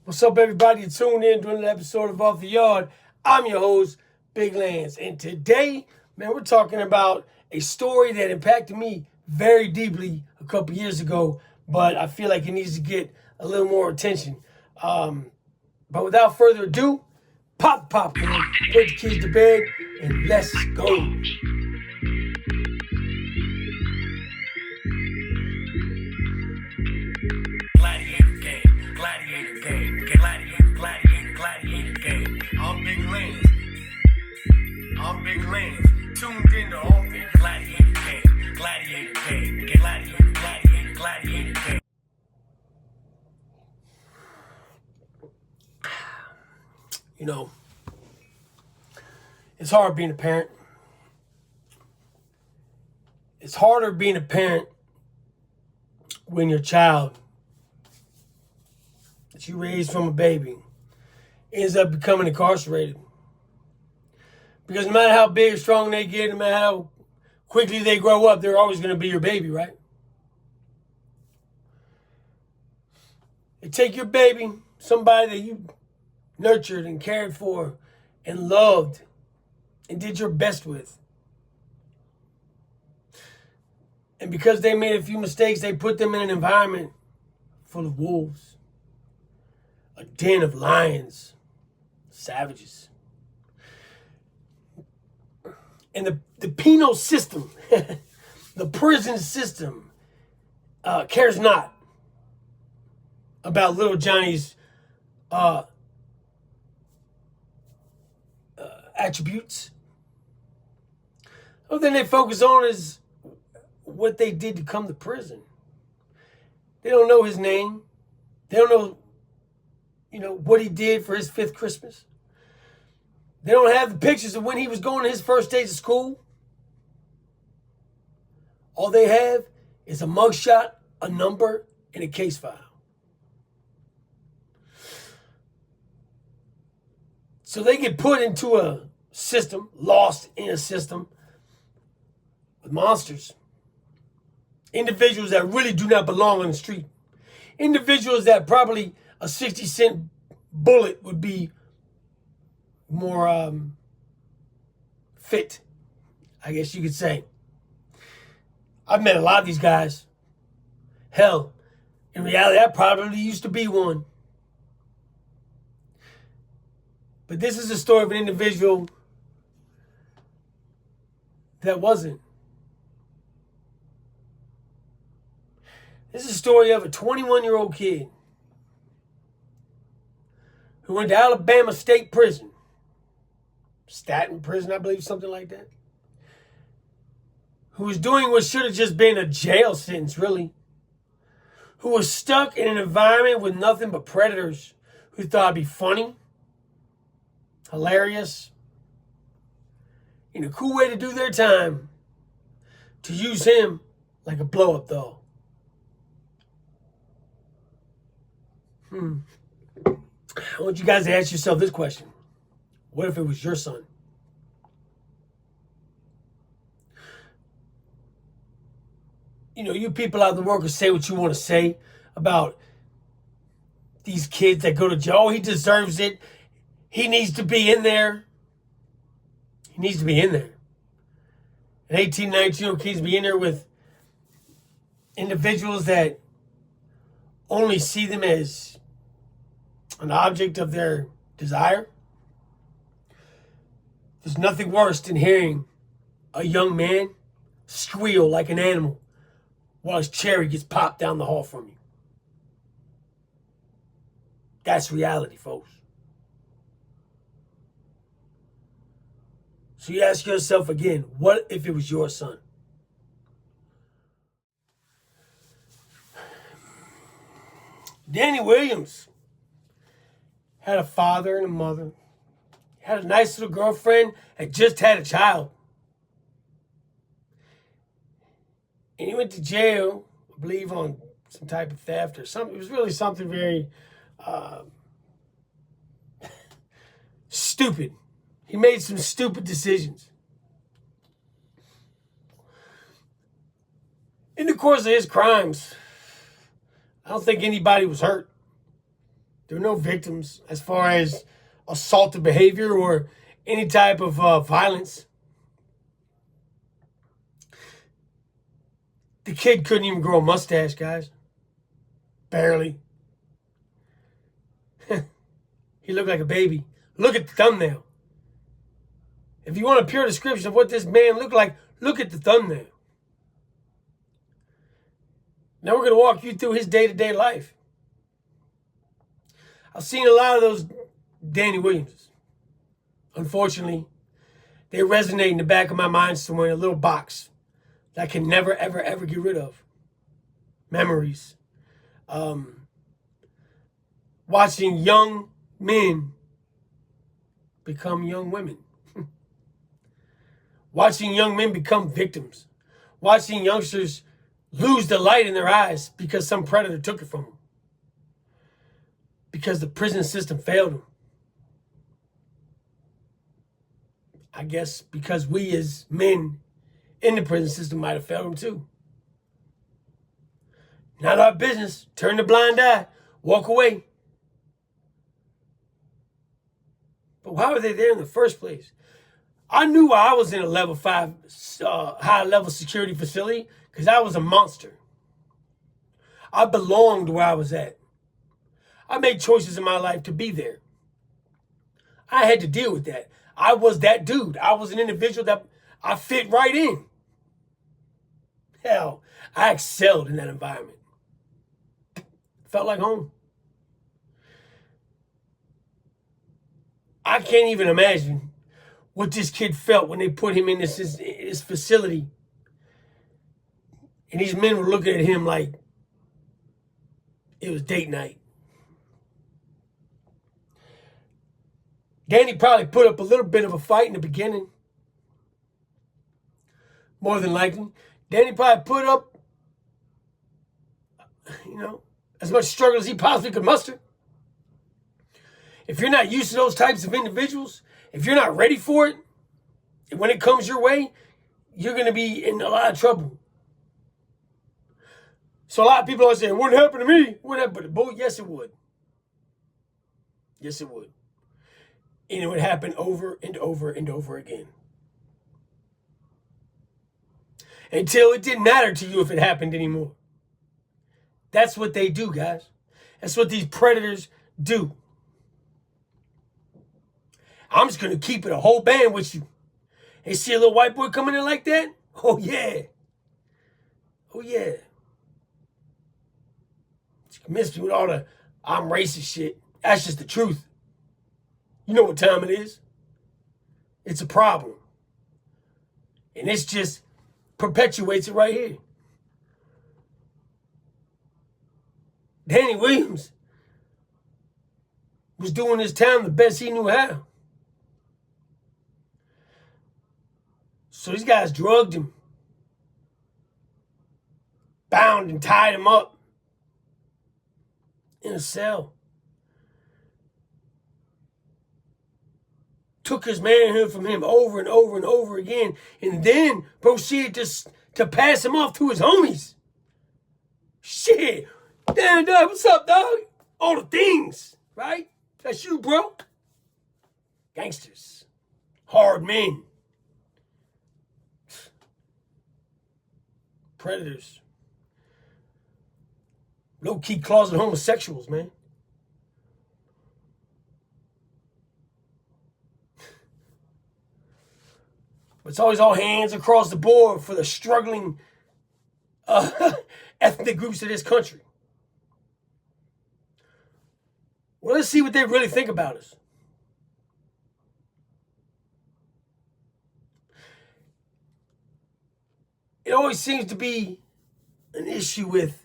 What's up, everybody? You tuned in to another episode of Off the Yard. I'm your host, Big Lance. And today, man, we're talking about a story that impacted me very deeply a couple years ago, but I feel like it needs to get a little more attention. But without further ado, pop the popcorn, put the kids to bed, and let's go. Gladiator game, gladiator game, gladiator game. I'm Big Lance. Tuned in to all the gladiator game, gladiator game. You know, it's hard being a parent. It's harder being a parent when your child that you raised from a baby ends up becoming incarcerated. Because no matter how big or strong they get, no matter how quickly they grow up, they're always going to be your baby, right? They take your baby, somebody that you nurtured and cared for and loved and did your best with. And because they made a few mistakes, they put them in an environment full of wolves, a den of lions, savages. And the penal system, the prison system, cares not about little Johnny's attributes. All they focus on is what they did to come to prison. They don't know his name. They don't know, what he did for his 5th Christmas. They don't have the pictures of when he was going to his first days of school. All they have is a mugshot, a number, and a case file. So they get put into a system, lost in a system with monsters. Individuals that really do not belong on the street. Individuals that probably a 60-cent bullet would be more fit, I guess you could say. I've met a lot of these guys. Hell, in reality, I probably used to be one. But this is the story of an individual that wasn't. This is a story of a 21-year-old kid who went to Alabama State Prison. Staten Prison, I believe, something like that. Who was doing what should have just been a jail sentence, really. Who was stuck in an environment with nothing but predators who thought it'd be funny, hilarious, and a cool way to do their time to use him like a blow-up doll. I want you guys to ask yourself this question. What if it was your son? You people out in the world can say what you want to say about these kids that go to jail. Oh, he deserves it. He needs to be in there. He needs to be in there. An 18, 19-year-old kid needs to be in there with individuals that only see them as an object of their desire. There's nothing worse than hearing a young man squeal like an animal while his cherry gets popped down the hall from you. That's reality, folks. So you ask yourself again, what if it was your son? Danny Williams had a father and a mother. Had a nice little girlfriend, had just had a child. And he went to jail, I believe, on some type of theft or something. It was really something very stupid. He made some stupid decisions. In the course of his crimes, I don't think anybody was hurt. There were no victims as far as assaultive behavior or any type of violence. The kid couldn't even grow a mustache, guys. Barely. He looked like a baby. Look at the thumbnail. If you want a pure description of what this man looked like, look at the thumbnail. Now we're going to walk you through his day-to-day life. I've seen a lot of those Danny Williamses. Unfortunately, they resonate in the back of my mind somewhere in a little box that I can never, ever, ever get rid of. Memories. Watching young men become young women. Watching young men become victims. Watching youngsters lose the light in their eyes because some predator took it from them. Because the prison system failed them. I guess because we as men in the prison system might have failed them too. Not our business. Turn the blind eye. Walk away. But why were they there in the first place? I knew I was in a level 5 high-level security facility because I was a monster. I belonged where I was at. I made choices in my life to be there. I had to deal with that. I was that dude. I was an individual that I fit right in. Hell, I excelled in that environment. Felt like home. I can't even imagine what this kid felt when they put him in this facility. And these men were looking at him like it was date night. Danny probably put up a little bit of a fight in the beginning. More than likely. Danny probably put up, as much struggle as he possibly could muster. If you're not used to those types of individuals, if you're not ready for it, and when it comes your way, you're going to be in a lot of trouble. So a lot of people always say, it wouldn't happen to me. It wouldn't happen to boy. Yes, it would. Yes, it would. And it would happen over and over and over again. Until it didn't matter to you if it happened anymore. That's what they do, guys. That's what these predators do. I'm just going to keep it a whole band with you. They see a little white boy coming in like that? Oh, yeah. Oh, yeah. You miss me with all the I'm racist shit. That's just the truth. You know what time it is. It's a problem. And this just perpetuates it right here. Danny Williams was doing his time the best he knew how. So these guys drugged him, bound and tied him up in a cell. Took his manhood from him over and over and over again, and then proceeded to pass him off to his homies. Shit. Damn, dog, what's up, dog? All the things, right? That's you, bro. Gangsters. Hard men. Predators. Low-key closet homosexuals, man. It's always all hands across the board for the struggling ethnic groups of this country. Well, let's see what they really think about us. It always seems to be an issue with,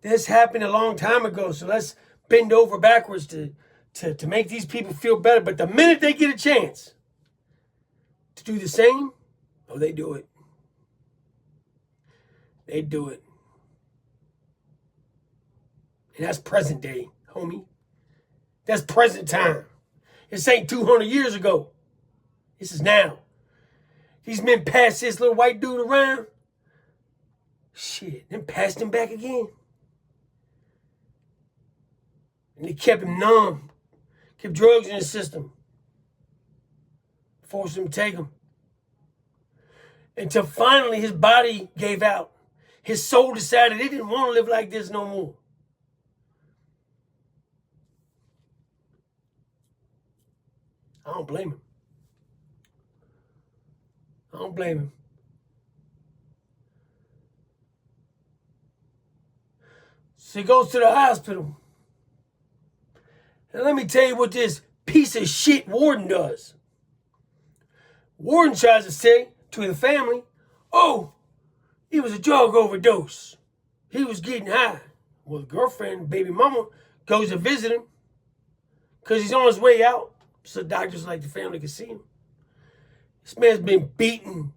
this happened a long time ago, so let's bend over backwards to make these people feel better. But the minute they get a chance to do the same, they do it. They do it. And that's present day, homie. That's present time. This ain't 200 years ago. This is now. These men passed this little white dude around. Shit, then passed him back again. And they kept him numb, kept drugs in his system, forced him to take them. Until finally his body gave out. His soul decided he didn't want to live like this no more. I don't blame him. I don't blame him. So he goes to the hospital. And let me tell you what this piece of shit warden does. Warden tries to say to the family, oh, he was a drug overdose. He was getting high. Well, the girlfriend, baby mama, goes to visit him because he's on his way out. So doctors like the family can see him. This man's been beaten,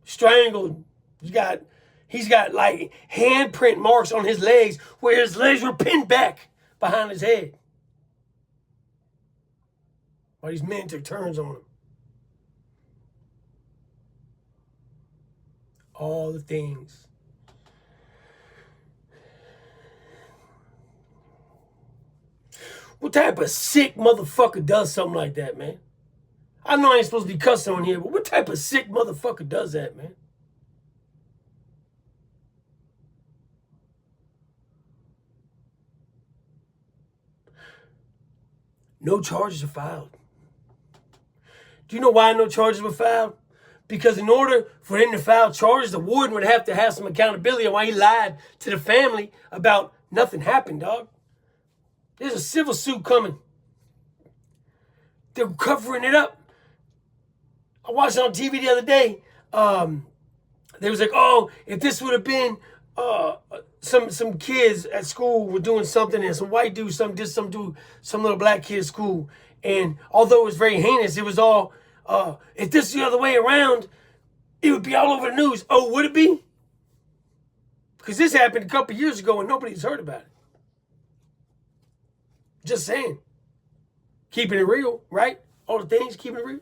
strangled. He's got like handprint marks on his legs where his legs were pinned back behind his head. But these men took turns on him. All the things. What type of sick motherfucker does something like that, man? I know I ain't supposed to be cussing on here, but what type of sick motherfucker does that, man? No charges are filed. Do you know why no charges were filed? Because in order for them to file charges, the warden would have to have some accountability on why he lied to the family about nothing happened, dog. There's a civil suit coming. They're covering it up. I watched it on TV the other day. They was like, oh, if this would have been some kids at school were doing something and some white dude, some little black kid at school. And although it was very heinous, it was all, if this is the other way around, it would be all over the news. Oh, would it be? Because this happened a couple years ago and nobody's heard about it. Just saying. Keeping it real, right? All the things, keeping it real.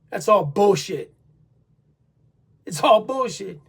That's all bullshit. It's all bullshit.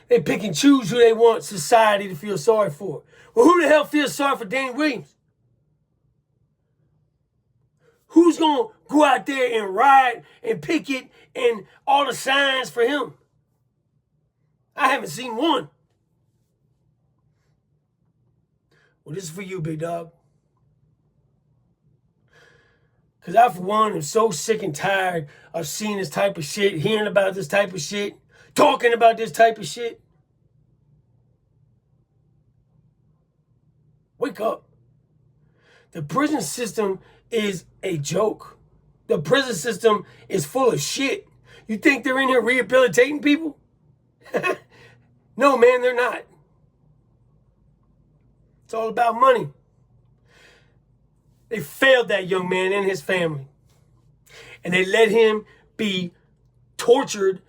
They pick and choose who they want society to feel sorry for. Well, who the hell feels sorry for Danny Williams? Who's going to go out there and ride and picket and all the signs for him? I haven't seen one. Well, this is for you, big dog. Because I, for one, am so sick and tired of seeing this type of shit, hearing about this type of shit, talking about this type of shit. Wake up. The prison system is a joke. The prison system is full of shit. You think they're in here rehabilitating people? No, man, they're not. It's all about money. They failed that young man and his family. And they let him be tortured,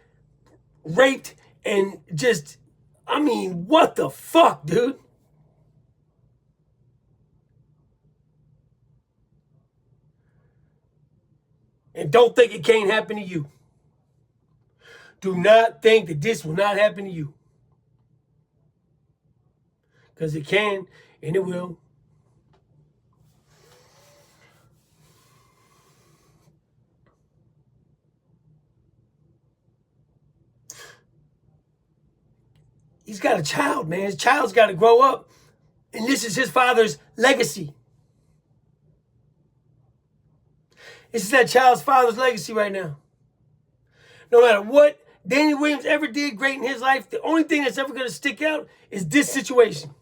raped, and just, I mean, what the fuck, dude? And don't think it can't happen to you. Do not think that this will not happen to you. Because it can, and it will. He's got a child, man. His child's got to grow up. And this is his father's legacy. This is that child's father's legacy right now. No matter what Danny Williams ever did great in his life, the only thing that's ever going to stick out is this situation.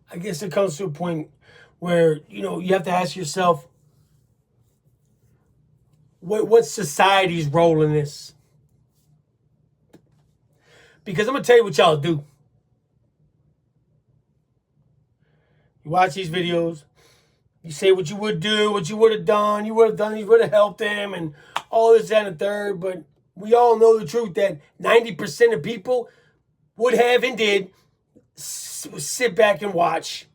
I guess it comes to a point where, you have to ask yourself, what's society's role in this? Because I'm going to tell you what y'all do. You watch these videos, you say what you would do, what you would have done, you would have helped them, and all this, that, and the third, but we all know the truth that 90% of people would have and did sit back and watch.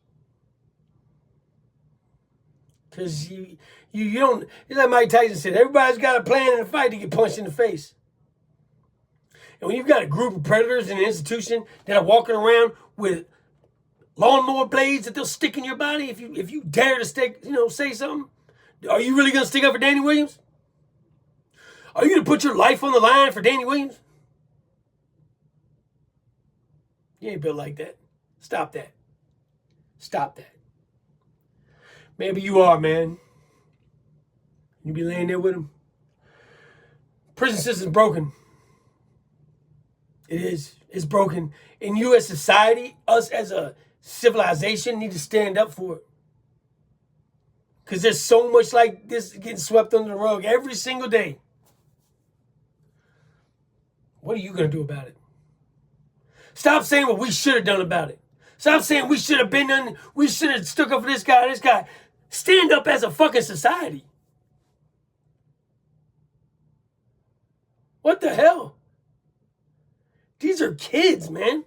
Because you don't, it's like Mike Tyson said, everybody's got a plan in a fight to get punched in the face. And when you've got a group of predators in an institution that are walking around with lawnmower blades that they'll stick in your body, if you dare to say something, are you really going to stick up for Danny Williams? Are you going to put your life on the line for Danny Williams? You ain't built like that. Stop that. Stop that. Maybe you are, man. You be laying there with him. Prison system's broken. It is. It's broken. And you as society, us as a civilization, need to stand up for it. Because there's so much like this getting swept under the rug every single day. What are you going to do about it? Stop saying what we should have done about it. Stop saying we should have been done. We should have stuck up for this guy. Stand up as a fucking society. What the hell? These are kids, man.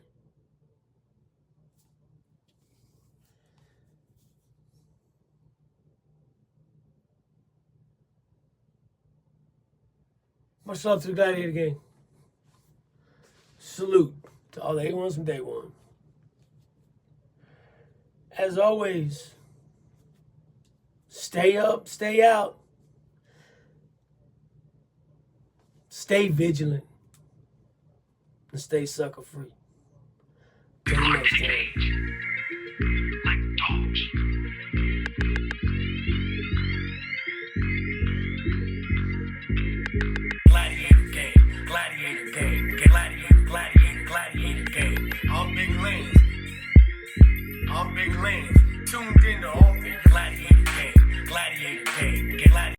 Much love to the Gladiator game. Salute to all the A1s from day one. As always, stay up, stay out. Stay vigilant. And stay sucker free. Till next time. Like dogs. Gladiator game. Gladiator game. Gladiator game. I'm Big Lance. Tuned in to all things gladiator.